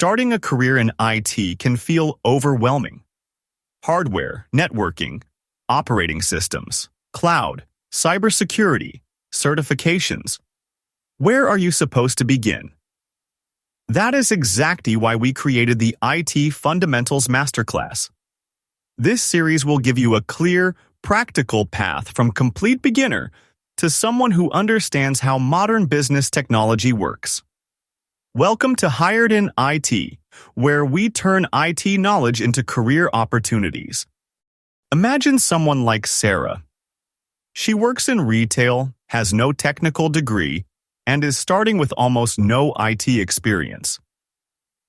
Starting a career in IT can feel overwhelming. Hardware, networking, operating systems, cloud, cybersecurity, certifications. Where are you supposed to begin? That is exactly why we created the IT Fundamentals Masterclass. This series will give you a clear, practical path from complete beginner to someone who understands how modern business technology works. Welcome to Hired in IT, where we turn IT knowledge into career opportunities. Imagine someone like Sarah. She works in retail, has no technical degree, and is starting with almost no IT experience.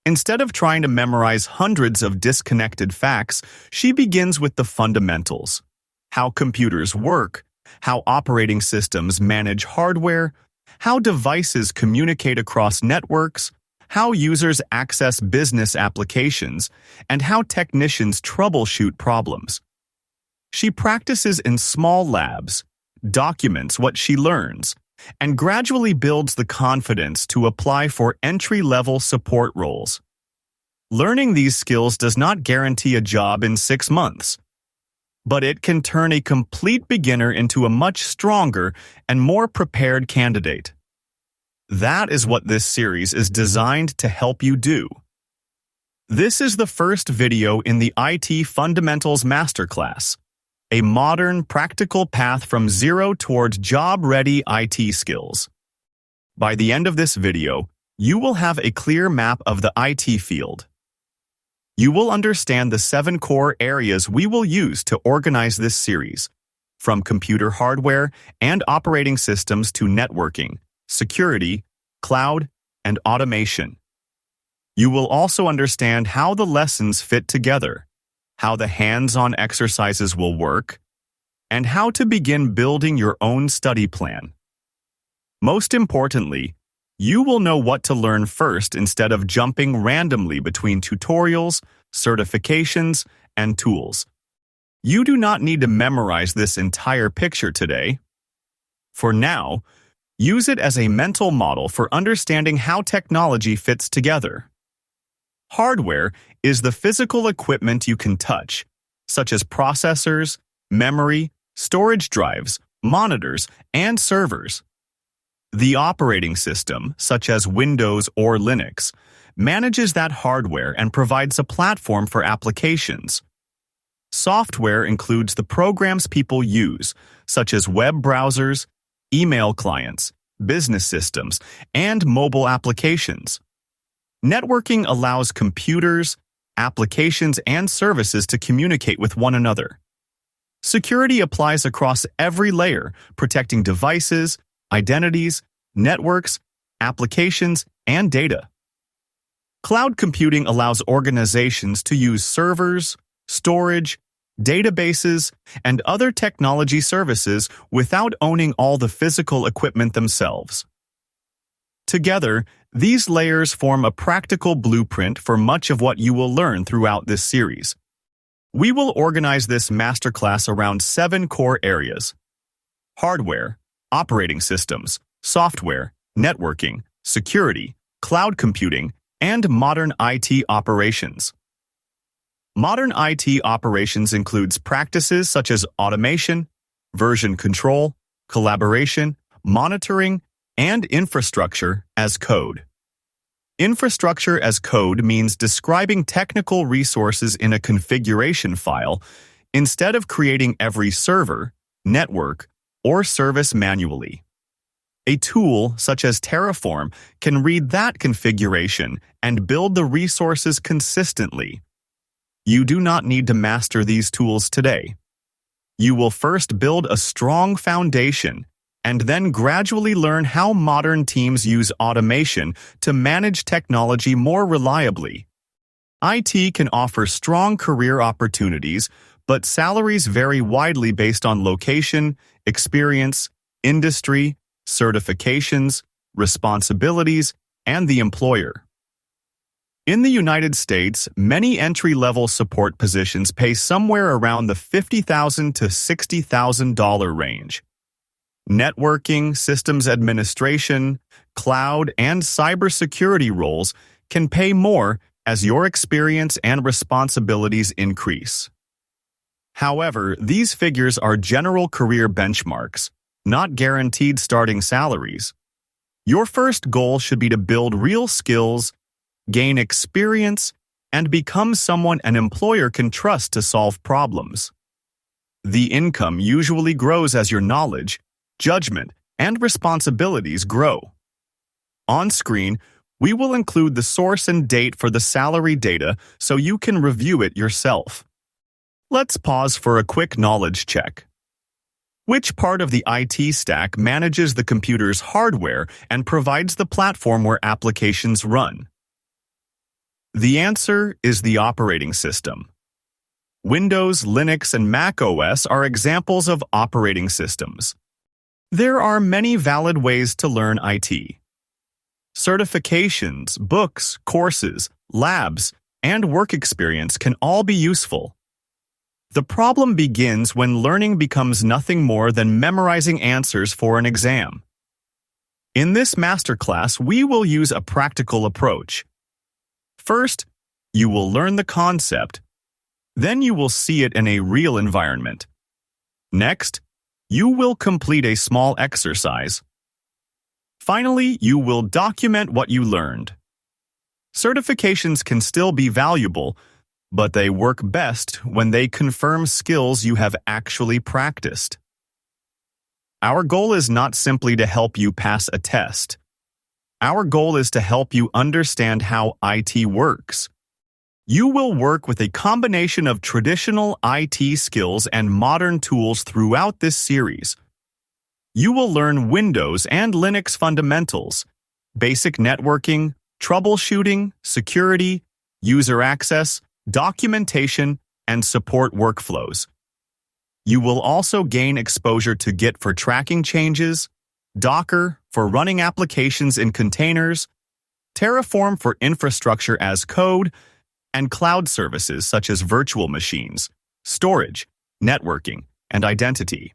Instead of trying to memorize hundreds of disconnected facts, she begins with the fundamentals: how computers work, how operating systems manage hardware, how devices communicate across networks, how users access business applications, and how technicians troubleshoot problems. She practices in small labs, documents what she learns, and gradually builds the confidence to apply for entry-level support roles. Learning these skills does not guarantee a job in 6 months, but it can turn a complete beginner into a much stronger and more prepared candidate. That is what this series is designed to help you do. This is the first video in the IT Fundamentals Masterclass, a modern, practical path from zero towards job-ready IT skills. By the end of this video, you will have a clear map of the IT field. You will understand the 7 core areas we will use to organize this series, from computer hardware and operating systems to networking, security, cloud, and automation. You will also understand how the lessons fit together, how the hands-on exercises will work, and how to begin building your own study plan. Most importantly, you will know what to learn first instead of jumping randomly between tutorials, certifications, and tools. You do not need to memorize this entire picture today. For now, use it as a mental model for understanding how technology fits together. Hardware is the physical equipment you can touch, such as processors, memory, storage drives, monitors, and servers. The operating system, such as Windows or Linux, manages that hardware and provides a platform for applications. Software includes the programs people use, such as web browsers, email clients, business systems, and mobile applications. Networking allows computers, applications, and services to communicate with one another. Security applies across every layer, protecting devices, identities, networks, applications, and data. Cloud computing allows organizations to use servers, storage, databases, and other technology services without owning all the physical equipment themselves. Together, these layers form a practical blueprint for much of what you will learn throughout this series. We will organize this masterclass around 7 core areas: hardware, operating systems, software, networking, security, cloud computing, and modern IT operations. Modern IT operations includes practices such as automation, version control, collaboration, monitoring, and infrastructure as code. Infrastructure as code means describing technical resources in a configuration file instead of creating every server, network, or service manually. A tool such as Terraform can read that configuration and build the resources consistently. You do not need to master these tools today. You will first build a strong foundation and then gradually learn how modern teams use automation to manage technology more reliably. IT can offer strong career opportunities, but salaries vary widely based on location, experience, industry, certifications, responsibilities, and the employer. In the United States, many entry-level support positions pay somewhere around the $50,000 to $60,000 range. Networking, systems administration, cloud, and cybersecurity roles can pay more as your experience and responsibilities increase. However, these figures are general career benchmarks, not guaranteed starting salaries. Your first goal should be to build real skills, gain experience, and become someone an employer can trust to solve problems. The income usually grows as your knowledge, judgment, and responsibilities grow. On screen, we will include the source and date for the salary data so you can review it yourself. Let's pause for a quick knowledge check. Which part of the IT stack manages the computer's hardware and provides the platform where applications run? The answer is the operating system. Windows, Linux, and Mac OS are examples of operating systems. There are many valid ways to learn IT. Certifications, books, courses, labs, and work experience can all be useful. The problem begins when learning becomes nothing more than memorizing answers for an exam. In this masterclass, we will use a practical approach. First, you will learn the concept. Then you will see it in a real environment. Next, you will complete a small exercise. Finally, you will document what you learned. Certifications can still be valuable, but they work best when they confirm skills you have actually practiced. Our goal is not simply to help you pass a test. Our goal is to help you understand how IT works. You will work with a combination of traditional IT skills and modern tools throughout this series. You will learn Windows and Linux fundamentals, basic networking, troubleshooting, security, user access, documentation, and support workflows. You will also gain exposure to Git for tracking changes, Docker for running applications in containers, Terraform for infrastructure as code, and cloud services such as virtual machines, storage, networking, and identity.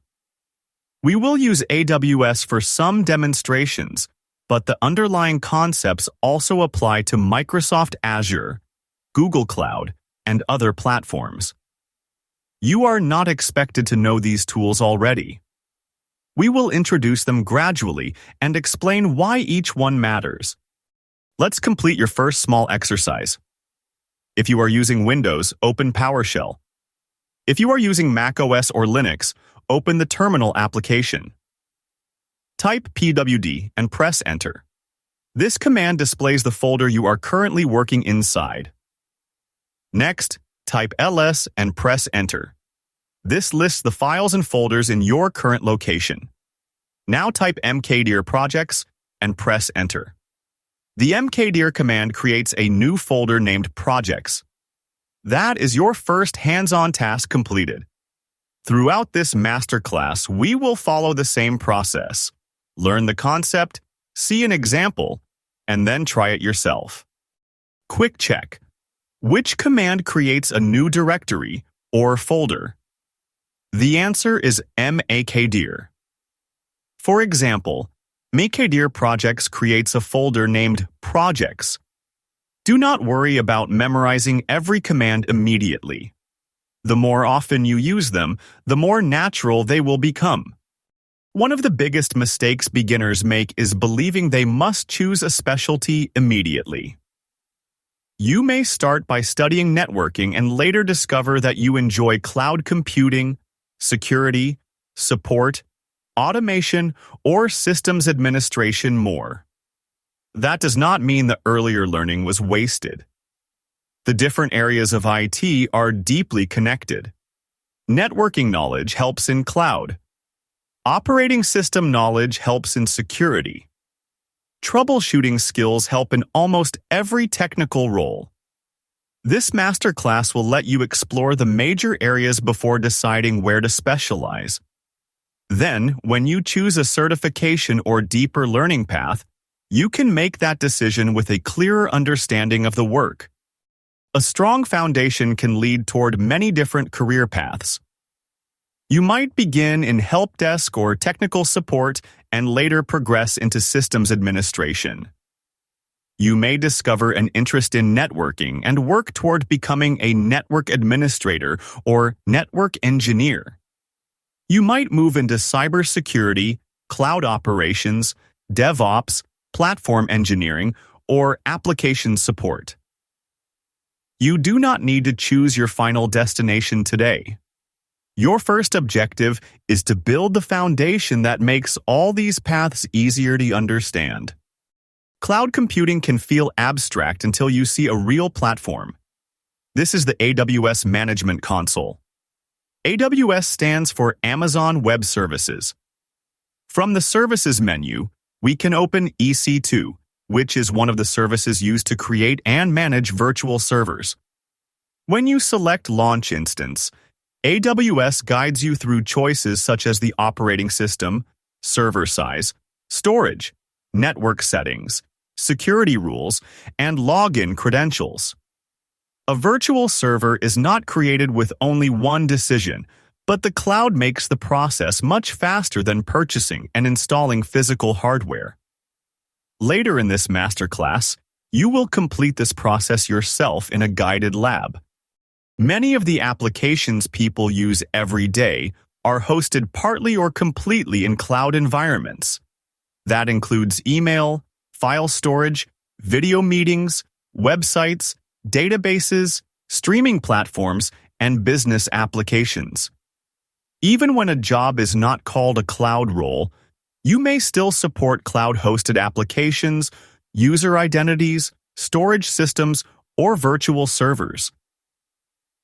We will use AWS for some demonstrations, but the underlying concepts also apply to Microsoft Azure, Google Cloud, and other platforms. You are not expected to know these tools already. We will introduce them gradually and explain why each one matters. Let's complete your first small exercise. If you are using Windows, open PowerShell. If you are using Mac OS or Linux, open the terminal application. Type pwd and press Enter. This command displays the folder you are currently working inside. Next, type ls and press Enter. This lists the files and folders in your current location. Now type mkdir projects and press Enter. The mkdir command creates a new folder named Projects. That is your first hands-on task completed. Throughout this masterclass, we will follow the same process. Learn the concept, see an example, and then try it yourself. Quick check. Which command creates a new directory or folder? The answer is mkdir. For example, mkdir projects creates a folder named Projects. Do not worry about memorizing every command immediately. The more often you use them, the more natural they will become. One of the biggest mistakes beginners make is believing they must choose a specialty immediately. You may start by studying networking and later discover that you enjoy cloud computing, security, support, automation, or systems administration more. That does not mean the earlier learning was wasted. The different areas of IT are deeply connected. Networking knowledge helps in cloud. Operating system knowledge helps in security. Troubleshooting skills help in almost every technical role. This masterclass will let you explore the major areas before deciding where to specialize. Then, when you choose a certification or deeper learning path, you can make that decision with a clearer understanding of the work. A strong foundation can lead toward many different career paths. You might begin in help desk or technical support and later progress into systems administration. You may discover an interest in networking and work toward becoming a network administrator or network engineer. You might move into cybersecurity, cloud operations, DevOps, platform engineering, or application support. You do not need to choose your final destination today. Your first objective is to build the foundation that makes all these paths easier to understand. Cloud computing can feel abstract until you see a real platform. This is the AWS Management Console. AWS stands for Amazon Web Services. From the Services menu, we can open EC2, which is one of the services used to create and manage virtual servers. When you select Launch Instance, AWS guides you through choices such as the operating system, server size, storage, network settings, security rules, and login credentials. A virtual server is not created with only one decision, but the cloud makes the process much faster than purchasing and installing physical hardware. Later in this masterclass, you will complete this process yourself in a guided lab. Many of the applications people use every day are hosted partly or completely in cloud environments. That includes email, file storage, video meetings, websites, databases, streaming platforms, and business applications. Even when a job is not called a cloud role, you may still support cloud-hosted applications, user identities, storage systems, or virtual servers.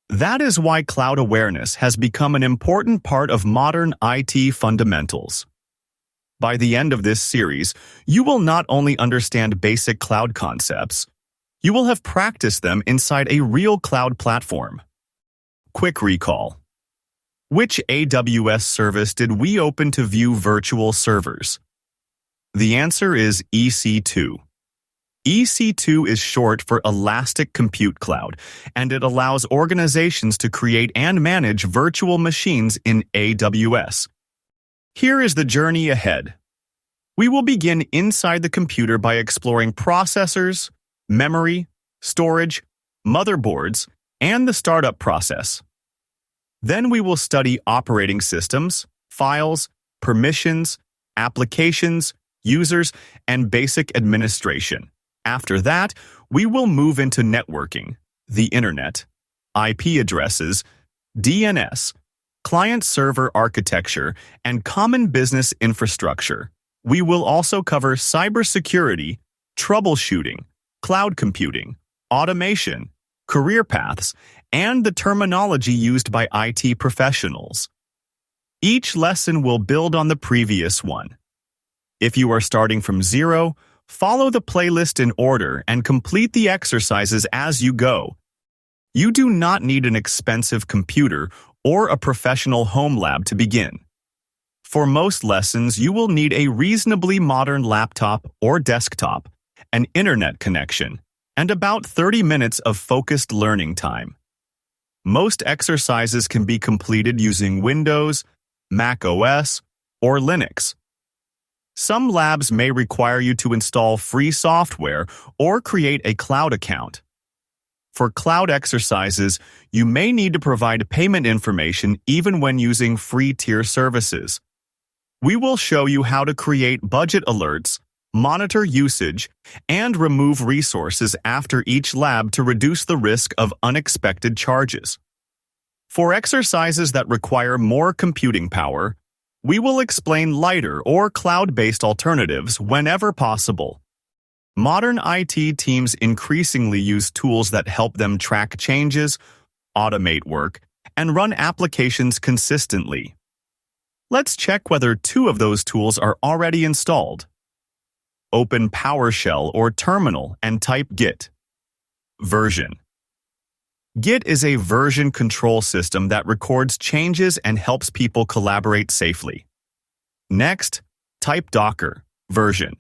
That is why cloud awareness has become an important part of modern IT fundamentals. By the end of this series, you will not only understand basic cloud concepts, you will have practiced them inside a real cloud platform. Quick recall. Which AWS service did we open to view virtual servers? The answer is EC2. EC2 is short for Elastic Compute Cloud, and it allows organizations to create and manage virtual machines in AWS. Here is the journey ahead. We will begin inside the computer by exploring processors, memory, storage, motherboards, and the startup process. Then we will study operating systems, files, permissions, applications, users, and basic administration. After that, we will move into networking, the internet, IP addresses, DNS, client-server architecture, and common business infrastructure. We will also cover cybersecurity, troubleshooting, cloud computing, automation, career paths, and the terminology used by IT professionals. Each lesson will build on the previous one. If you are starting from zero, follow the playlist in order and complete the exercises as you go. You do not need an expensive computer or a professional home lab to begin. For most lessons, you will need a reasonably modern laptop or desktop, an internet connection, and about 30 minutes of focused learning time. Most exercises can be completed using Windows, Mac OS, or Linux. Some labs may require you to install free software or create a cloud account. For cloud exercises, you may need to provide payment information even when using free tier services. We will show you how to create budget alerts, monitor usage, and remove resources after each lab to reduce the risk of unexpected charges. For exercises that require more computing power, we will explain lighter or cloud-based alternatives whenever possible. Modern IT teams increasingly use tools that help them track changes, automate work, and run applications consistently. Let's check whether two of those tools are already installed. Open PowerShell or Terminal and type Git. Version. Git is a version control system that records changes and helps people collaborate safely. Next, type Docker. Version.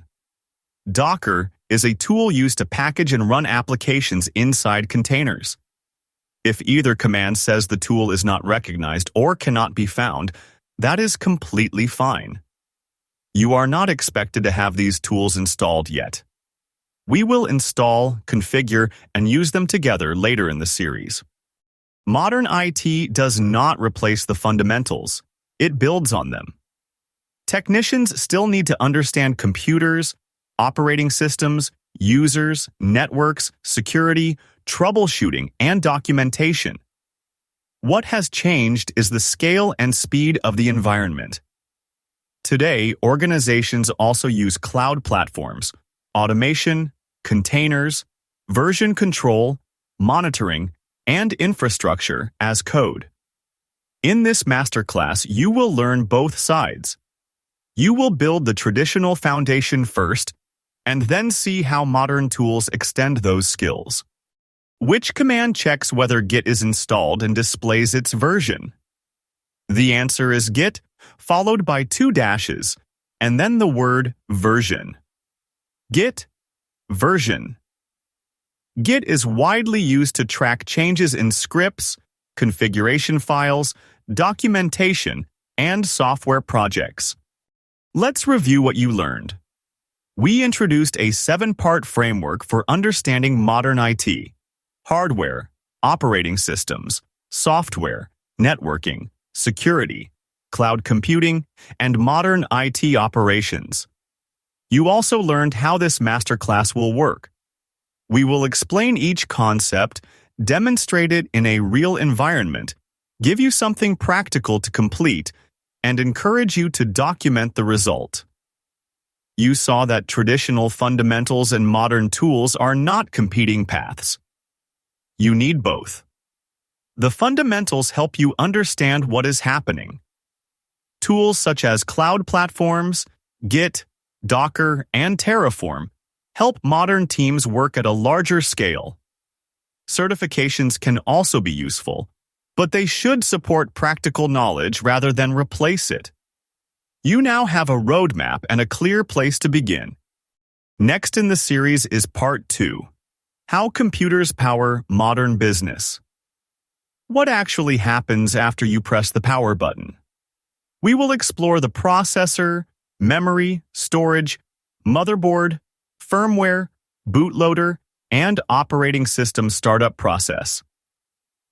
Docker is a tool used to package and run applications inside containers. If either command says the tool is not recognized or cannot be found, that is completely fine. You are not expected to have these tools installed yet. We will install, configure, and use them together later in the series. Modern IT does not replace the fundamentals. It builds on them. Technicians still need to understand computers, operating systems, users, networks, security, troubleshooting, and documentation. What has changed is the scale and speed of the environment. Today, organizations also use cloud platforms, automation, containers, version control, monitoring, and infrastructure as code. In this masterclass, you will learn both sides. You will build the traditional foundation first, and then see how modern tools extend those skills. Which command checks whether Git is installed and displays its version? The answer is Git, followed by 2 dashes, and then the word version. Git, version. Git is widely used to track changes in scripts, configuration files, documentation, and software projects. Let's review what you learned. We introduced a 7-part framework for understanding modern IT: hardware, operating systems, software, networking, security, cloud computing, and modern IT operations. You also learned how this masterclass will work. We will explain each concept, demonstrate it in a real environment, give you something practical to complete, and encourage you to document the result. You saw that traditional fundamentals and modern tools are not competing paths. You need both. The fundamentals help you understand what is happening. Tools such as cloud platforms, Git, Docker, and Terraform help modern teams work at a larger scale. Certifications can also be useful, but they should support practical knowledge rather than replace it. You now have a roadmap and a clear place to begin. Next in the series is Part 2: How Computers Power Modern Business. What actually happens after you press the power button? We will explore the processor, memory, storage, motherboard, firmware, bootloader, and operating system startup process.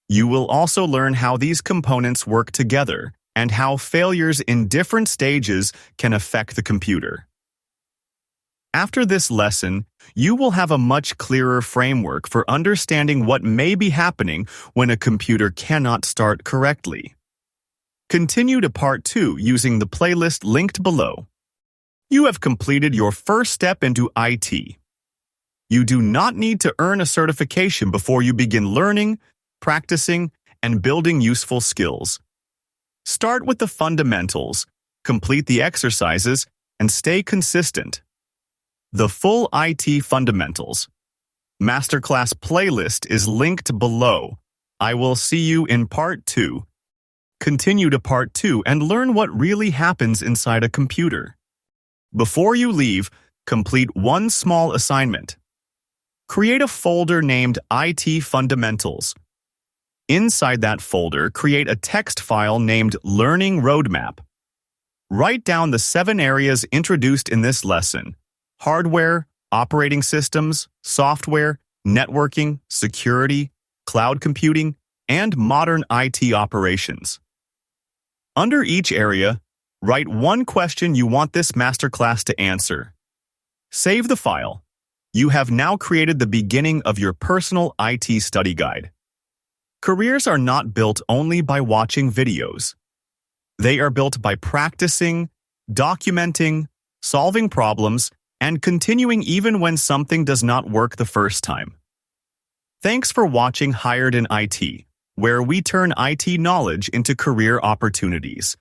You will also learn how these components work together and how failures in different stages can affect the computer. After this lesson, you will have a much clearer framework for understanding what may be happening when a computer cannot start correctly. Continue to Part 2 using the playlist linked below. You have completed your first step into IT. You do not need to earn a certification before you begin learning, practicing, and building useful skills. Start with the fundamentals, complete the exercises, and stay consistent. The full IT Fundamentals Masterclass playlist is linked below. I will see you in Part 2. Continue to Part 2 and learn what really happens inside a computer. Before you leave, complete one small assignment. Create a folder named IT Fundamentals. Inside that folder, create a text file named Learning Roadmap. Write down the 7 areas introduced in this lesson: hardware, operating systems, software, networking, security, cloud computing, and modern IT operations. Under each area, write one question you want this masterclass to answer. Save the file. You have now created the beginning of your personal IT study guide. Careers are not built only by watching videos. They are built by practicing, documenting, solving problems, and continuing even when something does not work the first time. Thanks for watching Hired in IT, where we turn IT knowledge into career opportunities.